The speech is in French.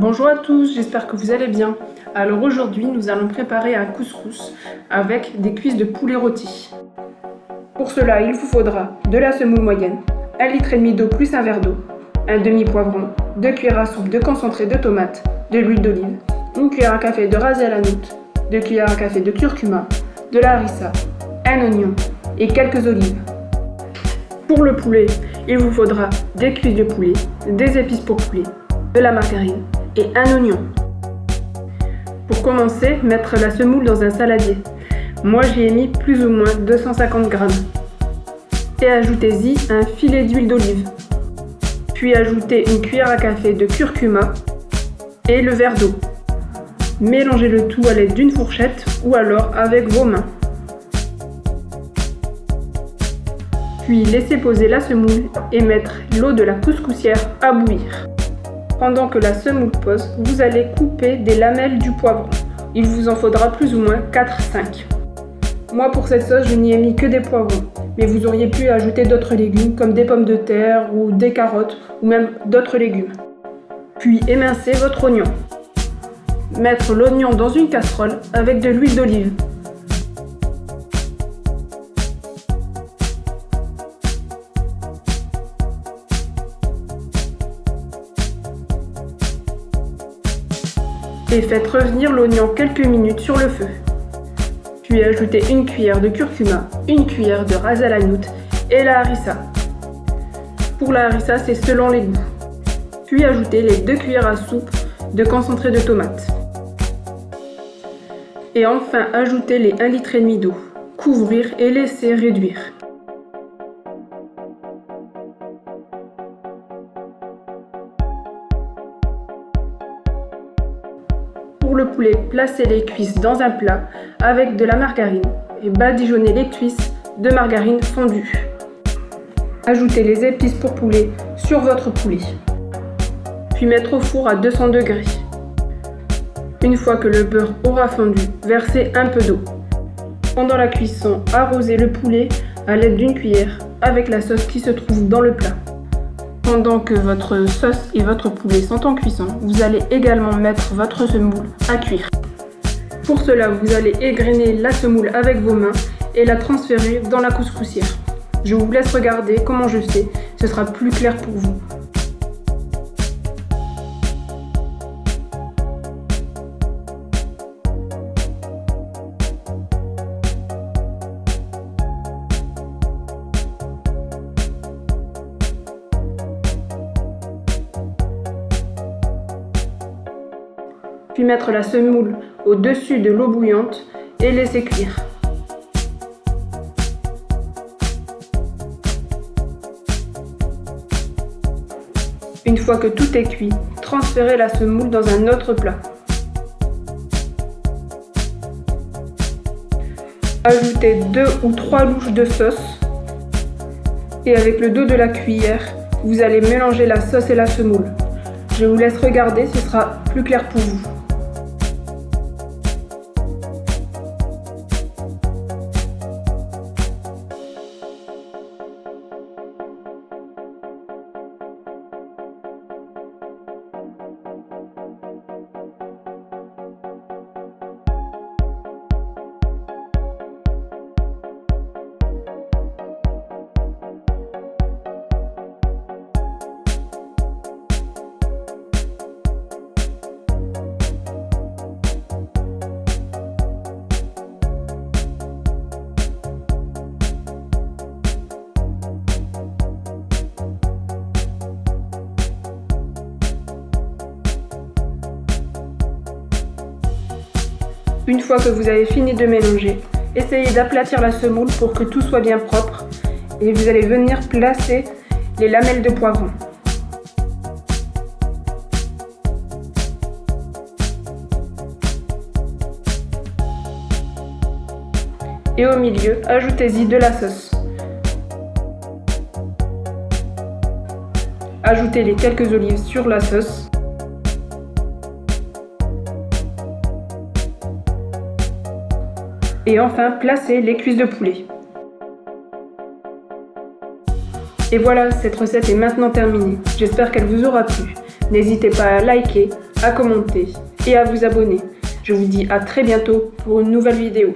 Bonjour à tous, j'espère que vous allez bien. Alors aujourd'hui, nous allons préparer un couscous avec des cuisses de poulet rôti. Pour cela, il vous faudra de la semoule moyenne, 1,5 litre d'eau plus un verre d'eau, un demi-poivron, 2 cuillères à soupe de concentré de tomate, de l'huile d'olive, 1 cuillère à café de ras el hanout, 2 cuillères à café de curcuma, de la harissa, un oignon et quelques olives. Pour le poulet, il vous faudra des cuisses de poulet, des épices pour poulet, de la margarine et un oignon. Pour commencer, mettre la semoule dans un saladier. Moi j'y ai mis plus ou moins 250 g. Et ajoutez-y un filet d'huile d'olive. Puis ajoutez une cuillère à café de curcuma et le verre d'eau. Mélangez le tout à l'aide d'une fourchette ou alors avec vos mains. Puis laissez poser la semoule et mettre l'eau de la couscoussière à bouillir. Pendant que la semoule pose, vous allez couper des lamelles du poivron. Il vous en faudra plus ou moins 4-5. Moi pour cette sauce, je n'y ai mis que des poivrons, mais vous auriez pu ajouter d'autres légumes comme des pommes de terre ou des carottes ou même d'autres légumes. Puis émincez votre oignon. Mettre l'oignon dans une casserole avec de l'huile d'olive. Et faites revenir l'oignon quelques minutes sur le feu. Puis ajoutez une cuillère de curcuma, une cuillère de ras el hanout et la harissa. Pour la harissa, c'est selon les goûts. Puis ajoutez les 2 cuillères à soupe de concentré de tomate. Et enfin, ajoutez les 1,5 litre d'eau. Couvrir et laisser réduire. Pour le poulet, placez les cuisses dans un plat avec de la margarine et badigeonnez les cuisses de margarine fondue. Ajoutez les épices pour poulet sur votre poulet. Puis mettre au four à 200 degrés. Une fois que le beurre aura fondu, versez un peu d'eau. Pendant la cuisson, arrosez le poulet à l'aide d'une cuillère avec la sauce qui se trouve dans le plat. Pendant que votre sauce et votre poulet sont en cuisson, vous allez également mettre votre semoule à cuire. Pour cela, vous allez égrener la semoule avec vos mains et la transférer dans la couscoussière. Je vous laisse regarder comment je fais, ce sera plus clair pour vous. Puis mettre la semoule au-dessus de l'eau bouillante et laisser cuire. Une fois que tout est cuit, transférez la semoule dans un autre plat. Ajoutez 2 ou 3 louches de sauce et avec le dos de la cuillère, vous allez mélanger la sauce et la semoule. Je vous laisse regarder, ce sera plus clair pour vous. Une fois que vous avez fini de mélanger, essayez d'aplatir la semoule pour que tout soit bien propre et vous allez venir placer les lamelles de poivron. Et au milieu, ajoutez-y de la sauce. Ajoutez les quelques olives sur la sauce. Et enfin, placez les cuisses de poulet. Et voilà, cette recette est maintenant terminée. J'espère qu'elle vous aura plu. N'hésitez pas à liker, à commenter et à vous abonner. Je vous dis à très bientôt pour une nouvelle vidéo.